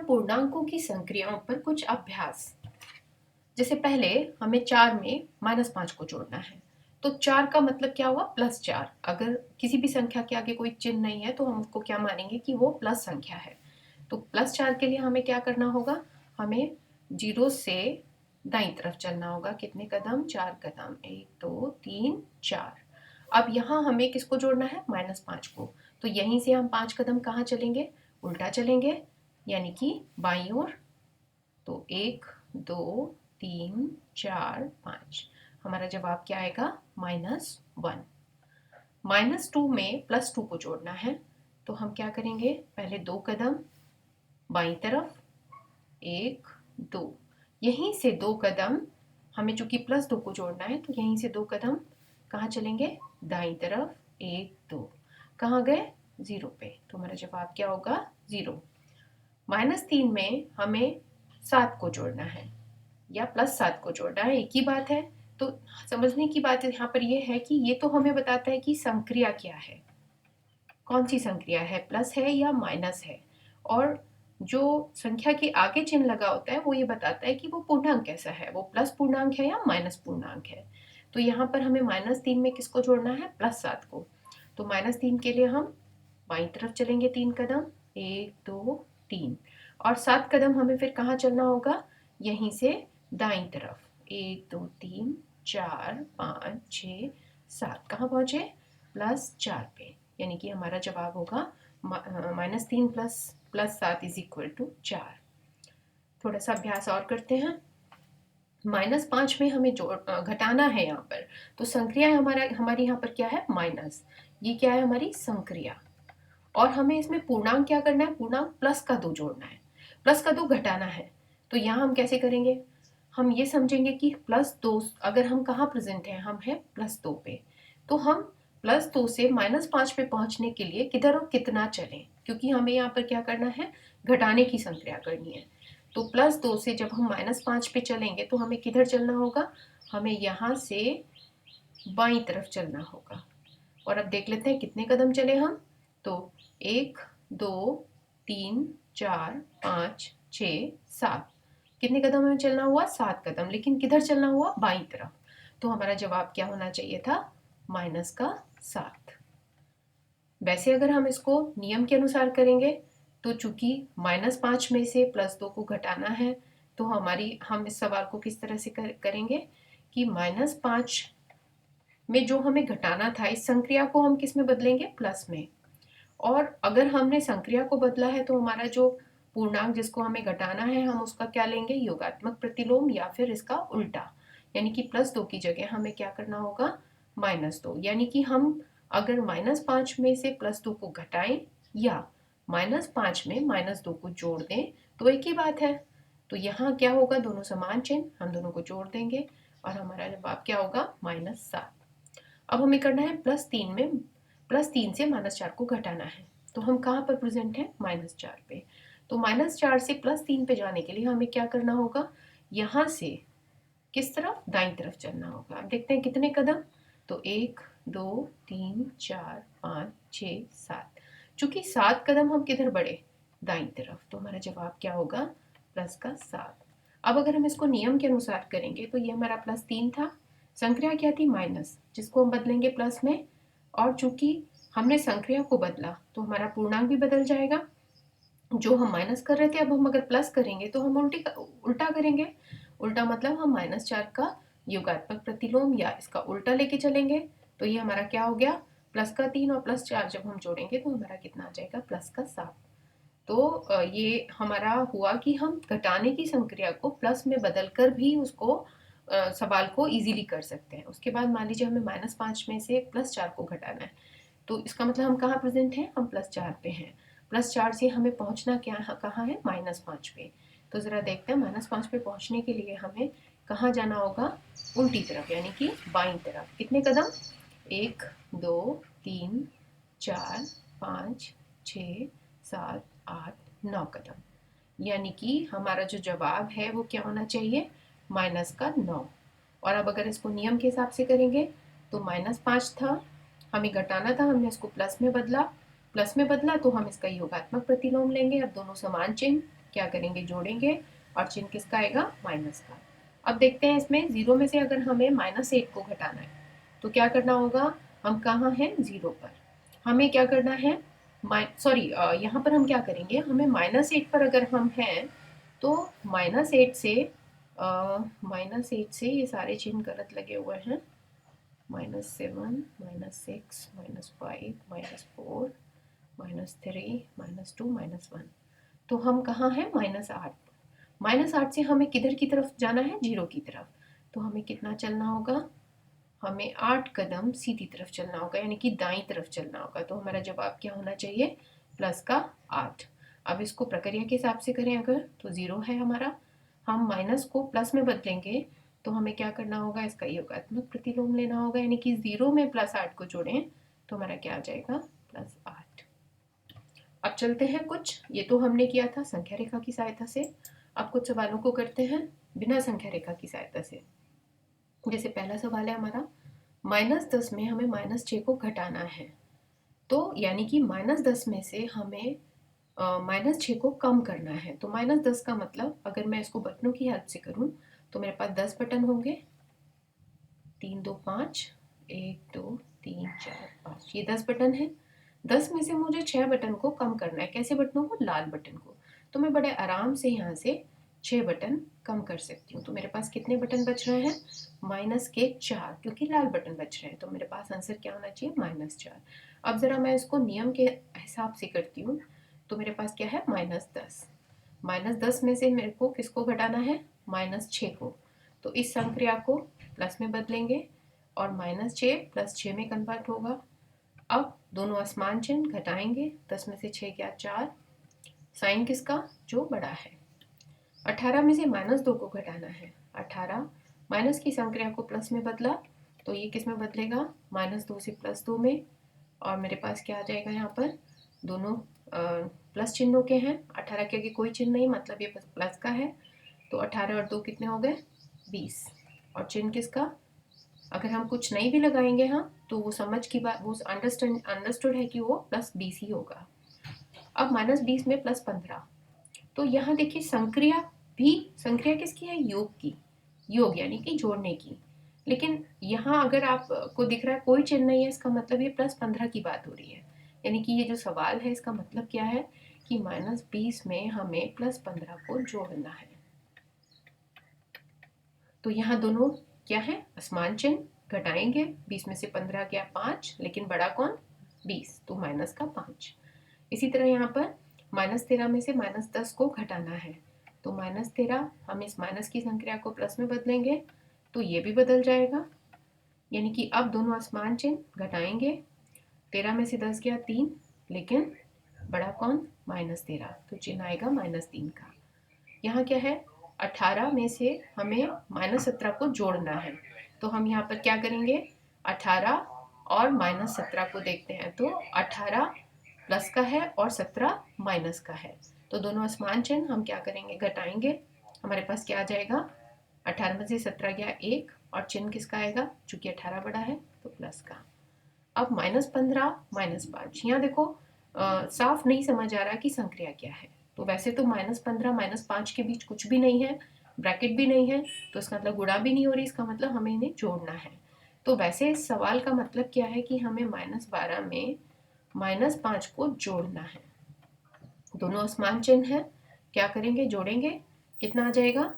पूर्णांकों की संक्रियाओं पर कुछ अभ्यास। जैसे पहले हमें 4 में -5 को जोड़ना है। तो 4 का मतलब क्या हुआ? +4। अगर किसी भी संख्या के आगे कोई चिन्ह नहीं है तो हम उसको क्या मानेंगे कि वो प्लस संख्या है। तो +4 के लिए हमें क्या करना होगा? हमें 0 से दाईं तरफ चलना होगा। कितने कदम? 4 कदम। 1 2 3 4। अब यहाँ हमें किसको जोड़ना है? -5 को। तो यहीं से हम 5 कदम कहाँ चलेंगे? उल्टा चलेंगे, यानी कि बाईं ओर। तो 1 2 3 4 5। हमारा जवाब क्या आएगा? -1। -2 में +2 को जोड़ना है। तो हम क्या करेंगे? पहले 2 कदम बाईं तरफ, 1 2। यहीं से 2 कदम, हमें चूंकि +2 को जोड़ना है तो यहीं से 2 कदम कहाँ चलेंगे? दाईं तरफ, 1 2। कहाँ गए? 0 पे। तो हमारा जवाब क्या होगा? 0। -3 में हमें 7 को जोड़ना है या +7 को जोड़ना है, एक ही बात है। तो समझने की बात यहाँ पर ये है कि ये तो हमें बताता है कि संक्रिया क्या है, कौन सी संक्रिया है, प्लस है या माइनस है। और जो संख्या के आगे चिन्ह लगा होता है वो ये बताता है कि वो पूर्णांक कैसा है, वो प्लस पूर्णांक है या माइनस पूर्णांक है। तो यहाँ पर हमें -3 में किसको जोड़ना है? +7 को। तो -3 के लिए हम बाईं तरफ चलेंगे 3 कदम, 1 2 3। और 7 कदम हमें फिर कहाँ चलना होगा? यहीं से दाईं तरफ, 1 2 3 4 5 6 7। कहाँ पहुँचे? +4 पे। यानी कि हमारा जवाब होगा -3 +7 = 4। थोड़ा सा अभ्यास और करते हैं। -5 में हमें घटाना है यहाँ पर। तो संक्रिया हमारी यहाँ पर क्या है? माइनस। ये क्या है? हमारी संक्रिया। और हमें इसमें पूर्णांक क्या करना है? पूर्णांक प्लस का 2 जोड़ना है, प्लस का 2 घटाना है। तो यहाँ हम कैसे करेंगे? हम ये समझेंगे कि +2 अगर हम कहाँ प्रेजेंट हैं? हम हैं +2 पे। तो हम +2 से -5 पे पहुंचने के लिए किधर और कितना चलें, क्योंकि हमें यहाँ पर क्या करना है? घटाने की संक्रिया करनी है। तो +2 से जब हम -5 पे चलेंगे तो हमें किधर चलना होगा? हमें यहाँ से बाईं तरफ चलना होगा। और अब देख लेते हैं कितने कदम चले हम। तो 1 2 3 4 5 6 7। कितने कदम हमें चलना हुआ? 7 कदम। लेकिन किधर चलना हुआ? बाईं तरफ। तो हमारा जवाब क्या होना चाहिए था? -7। वैसे अगर हम इसको नियम के अनुसार करेंगे तो चूंकि -5 में से +2 को घटाना है, तो हम इस सवाल को किस तरह से करेंगे कि -5 में जो हमें घटाना था, इस संक्रिया को हम किस में बदलेंगे? प्लस में। और अगर हमने संक्रिया को बदला है तो हमारा जो पूर्णांक जिसको हमें घटाना है, हम उसका क्या लेंगे? योगात्मक प्रतिलोम या फिर इसका उल्टा। यानी कि +2 की जगह हमें क्या करना होगा? -2। यानी कि हम अगर -5 में से +2 को घटाएं या -5 में -2 को जोड़ दें तो एक ही बात है। तो यहाँ क्या होगा? दोनों समान चिन्ह, हम दोनों को जोड़ देंगे और हमारा जवाब क्या होगा? -7। अब हमें करना है +3 से -4 को घटाना है। तो हम कहाँ पर प्रेजेंट हैं? -4 पे। तो -4 से +3 पे जाने के लिए हमें क्या करना होगा? यहाँ से किस तरफ? दाईं तरफ चलना होगा। अब देखते हैं कितने कदम। तो 1 2 3 4 5 6 7। चूंकि 7 कदम हम किधर बढ़े? दाईं तरफ। तो हमारा जवाब क्या होगा? +7। अब अगर हम इसको नियम के अनुसार करेंगे तो ये हमारा +3 था। संक्रिया क्या थी? माइनस, जिसको हम बदलेंगे प्लस में। और चूंकि हमने संक्रिया को बदला तो हमारा पूर्णांक भी बदल जाएगा। जो हम माइनस कर रहे थे, अब हम अगर प्लस करेंगे तो हम उल्टा करेंगे। उल्टा मतलब हम -4 का योगात्मक प्रतिलोम या इसका उल्टा लेके चलेंगे। तो ये हमारा क्या हो गया? +3 और +4 जब हम जोड़ेंगे तो हमारा कितना आ जाएगा? +7। तो ये हमारा हुआ कि हम घटाने की संक्रिया को प्लस में बदल कर भी उसको सवाल को इजीली कर सकते हैं। उसके बाद मान लीजिए हमें -5 में से +4 को घटाना है, तो इसका मतलब हम कहाँ प्रेजेंट हैं? हम +4 पे हैं। +4 से हमें पहुंचना कहाँ है? -5 पे। तो ज़रा देखते हैं -5 पे पहुंचने के लिए हमें कहाँ जाना होगा? उल्टी तरफ, यानी कि बाईं तरफ। कितने कदम? 1 2 3 4 5 6 7 8 9 कदम। यानी कि हमारा जो जवाब है वो क्या होना चाहिए? -9। और अब अगर इसको नियम के हिसाब से करेंगे तो -5 था, हमें घटाना था, हमने इसको प्लस में बदला। तो हम इसका योगात्मक प्रतिलोम लेंगे। अब दोनों समान चिन्ह, क्या करेंगे, जोड़ेंगे और चिन्ह किसका आएगा, माइनस का। अब देखते हैं इसमें 0 में से अगर हमें -8 को घटाना है तो क्या करना होगा, हम कहाँ हैं, 0 पर। हमें क्या करना है, सॉरी यहाँ पर हम क्या करेंगे, हमें -8 पर अगर हम हैं तो -8 से ये सारे चिन्ह गलत लगे हुए हैं, -7 -6 -5 -4 -3 -2 -1, तो हम कहाँ हैं, -8। -8 से हमें किधर की तरफ जाना है, 0 की तरफ। तो हमें कितना चलना होगा, हमें 8 कदम सीधी तरफ चलना होगा, यानी कि दाईं तरफ चलना होगा। तो हमारा जवाब क्या होना चाहिए, प्लस का 8। अब इसको प्रक्रिया के हिसाब से करें अगर, तो 0 है हमारा, हम माइनस को प्लस में बदलेंगे तो हमें क्या करना होगा, इसका योगात्मक प्रतिलोम लेना होगा, यानी कि 0 में +8 को जोड़ें तो हमारा क्या आ जाएगा, +8। अब चलते हैं कुछ, ये तो हमने किया था संख्या रेखा की सहायता से। अब कुछ सवालों को करते हैं बिना संख्या रेखा की सहायता से। जैसे पहला सवाल है हमारा, -10 में हमें -6 को घटाना है, तो यानी कि -10 में से हमें -6 को कम करना है। तो -10 का मतलब अगर मैं इसको बटनों की हेल्प से करूं तो मेरे पास 10 बटन होंगे, 3 2 5, 1 2 3 4 5, ये 10 बटन है। 10 में से मुझे 6 बटन को कम करना है, कैसे बटनों को, लाल बटन को। तो मैं बड़े आराम से यहाँ से 6 बटन कम कर सकती हूँ। तो मेरे पास कितने बटन बच रहे हैं, -4, क्योंकि लाल बटन बच रहे हैं। तो मेरे पास आंसर क्या होना चाहिए, -4। अब ज़रा मैं इसको नियम के हिसाब से करती हूँ, तो मेरे पास क्या है, -10। -10 में से मेरे को किसको घटाना है, -6 को। तो इस संक्रिया को प्लस में बदलेंगे और -6 + 6 में कन्वर्ट होगा। अब दोनों असमान चिन्ह घटाएंगे, 10 में से 6 गया 4, साइन किसका, जो बड़ा है। 18 में से -2 को घटाना है, 18 माइनस की संक्रिया को प्लस में बदला तो ये किस में बदलेगा, -2 से +2 में। और मेरे पास क्या आ जाएगा, यहाँ पर दोनों प्लस चिन्हों के हैं, 18 के आगे कोई चिन्ह नहीं, मतलब ये प्लस का है। तो 18 और 2 कितने हो गए, 20। और चिन्ह किसका, अगर हम कुछ नहीं भी लगाएंगे हाँ तो वो समझ की बात, वो अंडरस्टूड है कि वो +20 ही होगा। अब -20 में +15, तो यहाँ देखिए संक्रिया किसकी है, योग की, योग यानी कि जोड़ने की। लेकिन यहाँ अगर आपको दिख रहा है कोई चिन्ह नहीं है, इसका मतलब ये +15 की बात हो रही है। यानी कि ये जो सवाल है इसका मतलब क्या है कि -20 में हमें +15 को जोड़ना है। तो यहाँ दोनों क्या है, असमान चिन्ह, घटाएंगे, 20 में से 15 गया 5, लेकिन बड़ा कौन, 20, तो माइनस का 5। इसी तरह यहाँ पर -13 में से -10 को घटाना है, तो -13 हम इस माइनस की संख्या को प्लस में बदलेंगे तो ये भी बदल जाएगा, यानी कि अब दोनों असमान चिन्ह घटाएंगे, 13 में से 10 गया 3, लेकिन बड़ा कौन, -13, तो चिन्ह आएगा -3 का। यहाँ क्या है, 18 में से हमें -17 को जोड़ना है, तो हम यहाँ पर क्या करेंगे, 18 और -17 को देखते हैं, तो 18 प्लस का है और 17 माइनस का है, तो दोनों असमान चिन्ह हम क्या करेंगे, घटाएंगे। हमारे पास क्या आ जाएगा, 18 में से 17 गया 1, और चिन्ह किसका आएगा, चूंकि 18 बड़ा है तो प्लस का। अब -15 -5, यहाँ देखो साफ नहीं समझ आ रहा कि संक्रिया क्या है। तो वैसे तो -15 -5 के बीच कुछ भी नहीं है, ब्रैकेट भी नहीं है, तो इसका मतलब गुणा भी नहीं हो रही, इसका मतलब हमें इन्हें जोड़ना है। तो वैसे इस सवाल का मतलब क्या है कि हमें -12 में -5 को जोड़ना है। दोनों असमान चिन्ह है, क्या करेंगे, जोड़ेंगे, कितना आ जाएगा,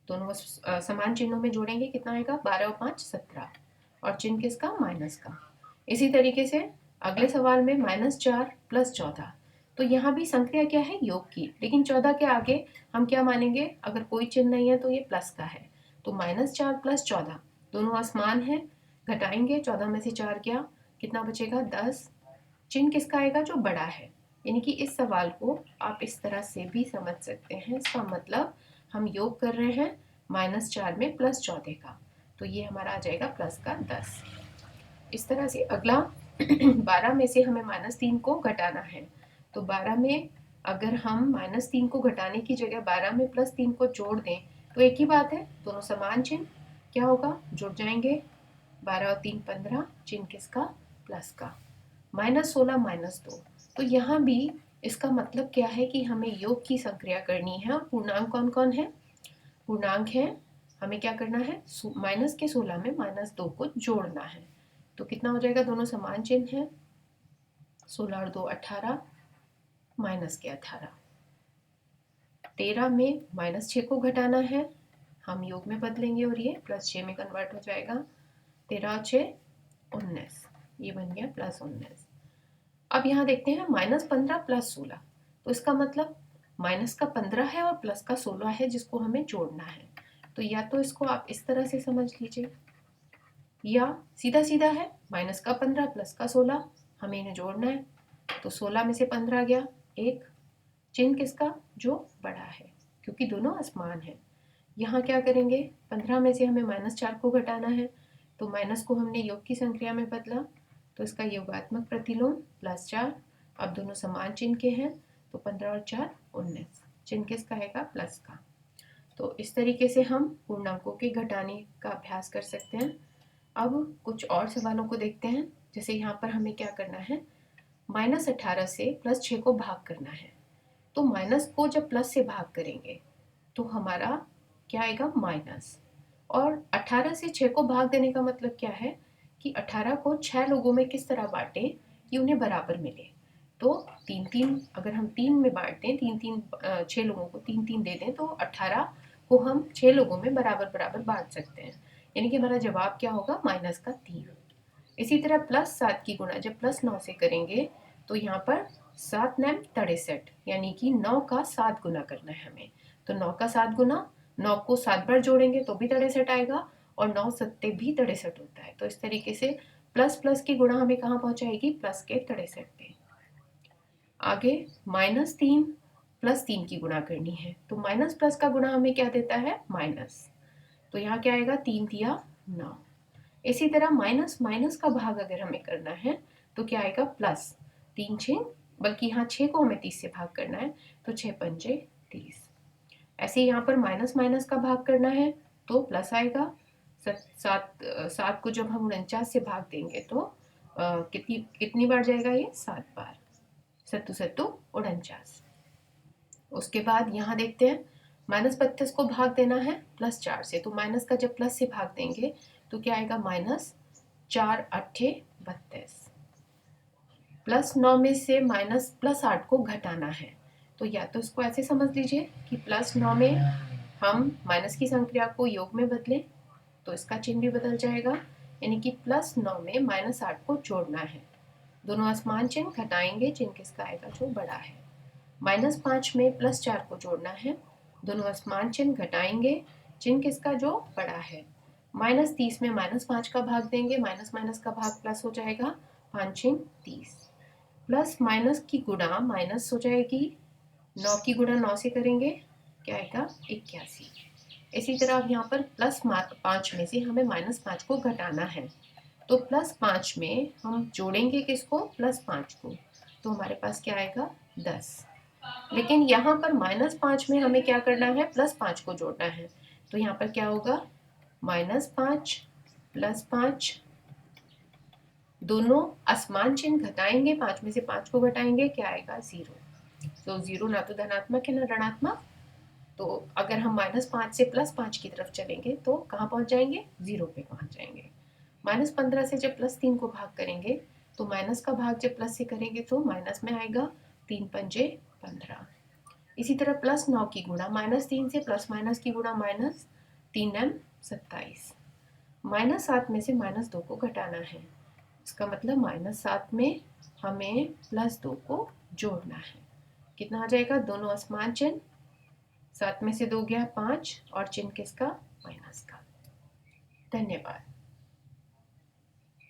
दोनों समान चिन्हों में जोड़ेंगे, कितना आएगा, 12 और 5 17, और चिन्ह किसका, माइनस का। इसी तरीके से अगले सवाल में -4 + 14, तो यहाँ भी संक्रिया क्या है, योग की, लेकिन 14 के आगे हम क्या मानेंगे, अगर कोई चिन्ह नहीं है तो ये प्लस का है। तो -4 + 14 दोनों असमान है, घटाएंगे, 14 में से 4 गया, कितना बचेगा, 10, चिन्ह किसका आएगा, जो बड़ा है। यानी कि इस सवाल को आप इस तरह से भी समझ सकते हैं, इसका मतलब हम योग कर रहे हैं -4 में +14 का, तो ये हमारा आ जाएगा प्लस का 10। इस तरह से अगला 12 में से हमें -3 को घटाना है, तो 12 में अगर हम -3 को घटाने की जगह 12 में +3 को जोड़ दें तो एक ही बात है, दोनों समान चिन्ह, क्या होगा, जुड़ जाएंगे, 12 और 3 15, चिन्ह किसका, प्लस का। -16 -2, तो यहाँ भी इसका मतलब क्या है कि हमें योग की संक्रिया करनी है और पूर्णांक कौन कौन है? पूर्णांक है, हमें क्या करना है? माइनस के 16 में -2 को जोड़ना है। तो कितना हो जाएगा? दोनों समान चिन्ह है, 16 और 2 18, माइनस के 18। 13 में -6 को घटाना है, हम योग में बदलेंगे और ये +6 में कन्वर्ट हो जाएगा। 13 और 6 19, ये बन गया +19। अब यहाँ देखते हैं -15 +16, तो इसका मतलब माइनस का 15 है और प्लस का 16 है जिसको हमें जोड़ना है। तो या तो इसको आप इस तरह से समझ लीजिए, या सीधा सीधा है, माइनस का 15 प्लस का 16, हमें इन्हें जोड़ना है। तो 16 में से 15 गया, एक चिन्ह किसका? जो बड़ा है, क्योंकि दोनों असमान है। यहाँ क्या करेंगे? 15 में से हमें -4 को घटाना है, तो माइनस को हमने योग की संक्रिया में बदला, तो इसका योगात्मक प्रतिलोम +4। अब दोनों समान चिन्ह के हैं, तो 15 और 4 19, चिन्ह किसका आएगा? प्लस का। तो इस तरीके से हम पूर्णांकों के घटाने का अभ्यास कर सकते हैं। अब कुछ और सवालों को देखते हैं। जैसे यहाँ पर हमें क्या करना है? -18 से +6 को भाग करना है। तो माइनस को जब प्लस से भाग करेंगे तो हमारा क्या आएगा? माइनस। और 18 से 6 को भाग देने का मतलब क्या है कि 18 को 6 लोगों में किस तरह बांटें कि उन्हें बराबर मिले। तो 3-3, अगर हम 3 में बांट दें, 3-3 6 लोगों को 3-3 दे दें, तो 18 को हम 6 लोगों में बराबर बराबर बांट सकते हैं। यानी कि हमारा जवाब क्या होगा? -3। इसी तरह +7 की गुणा जब +9 से करेंगे तो यहाँ पर 7 9 63, यानी कि 9 का 7 गुना करना है हमें। तो 9 का 7 गुना, 9 को 7 बार जोड़ेंगे तो भी 63 आएगा, और 9 सत्ते भी 63 होता है। तो इस तरीके से प्लस प्लस की गुणा हमें कहाँ पहुंचाएगी? प्लस के 63 पे। आगे -3 +3 की गुणा करनी है, तो माइनस प्लस का गुणा हमें क्या देता है? माइनस। तो यहाँ क्या आएगा? 3 तिया 9। इसी तरह माइनस माइनस का भाग अगर हमें करना है तो क्या आएगा? प्लस। 3 6, बल्कि यहाँ 6 को हमें 30 से भाग करना है, तो 6 पंजे 30। ऐसे यहाँ पर माइनस माइनस का भाग करना है तो प्लस आएगा। 7 को जब हम 49 से भाग देंगे तो कितनी कितनी बार जाएगा ये? 7 बार। 7 7 49। उसके बाद यहाँ देखते हैं, -32 को भाग देना है +4 से, तो माइनस का जब प्लस से भाग देंगे तो क्या आएगा? -4 8 32। +9 में से +8 को घटाना है, तो या तो इसको ऐसे समझ लीजिए कि +9 में हम माइनस की संक्रिया को योग में बदलें, तो इसका चिन्ह भी बदल जाएगा, यानी कि +9 में -8 को जोड़ना है। दोनों असमान चिन्ह घटाएंगे, चिन्ह किसका आएगा? जो बड़ा है। -5 में +4 को जोड़ना है, दोनों असमान चिन्ह घटाएंगे, चिन्ह किसका? जो बड़ा है। -30 में -5 का भाग देंगे, माइनस माइनस का भाग प्लस हो जाएगा, 5 6 30। प्लस माइनस की गुणा माइनस हो जाएगी, 9 की गुणा 9 से करेंगे, क्या आएगा? 81। इसी तरह अब यहाँ पर +5 में से हमें -5 को घटाना है, तो +5 में हम जोड़ेंगे किसको? +5 को, तो हमारे पास क्या आएगा? 10। लेकिन यहाँ पर -5 में हमें क्या करना है? +5 को जोड़ना है, तो यहाँ पर क्या होगा? -5 +5, दोनों असमान चिन्ह घटाएंगे, 5 में से 5 को घटाएंगे, क्या आएगा? 0। तो 0 ना तो धनात्मक है ना ऋणात्मक, तो अगर हम -5 से +5 की तरफ चलेंगे तो कहाँ पहुँच जाएंगे? 0 पे पहुँच जाएंगे। -15 से जब +3 को भाग करेंगे तो माइनस का भाग जब प्लस से करेंगे तो माइनस में आएगा, 3 पंजे 15। इसी तरह +9 की गुणा -3 से प्लस माइनस की गुणा -3 m 27। -7 में से -2 को घटाना है, इसका मतलब -7 में हमें +2 को जोड़ना है। कितना आ जाएगा? दोनों असमान चिन्ह, 7 में से 2 गया 5, और चिन्ह किसका? माइनस का। धन्यवाद।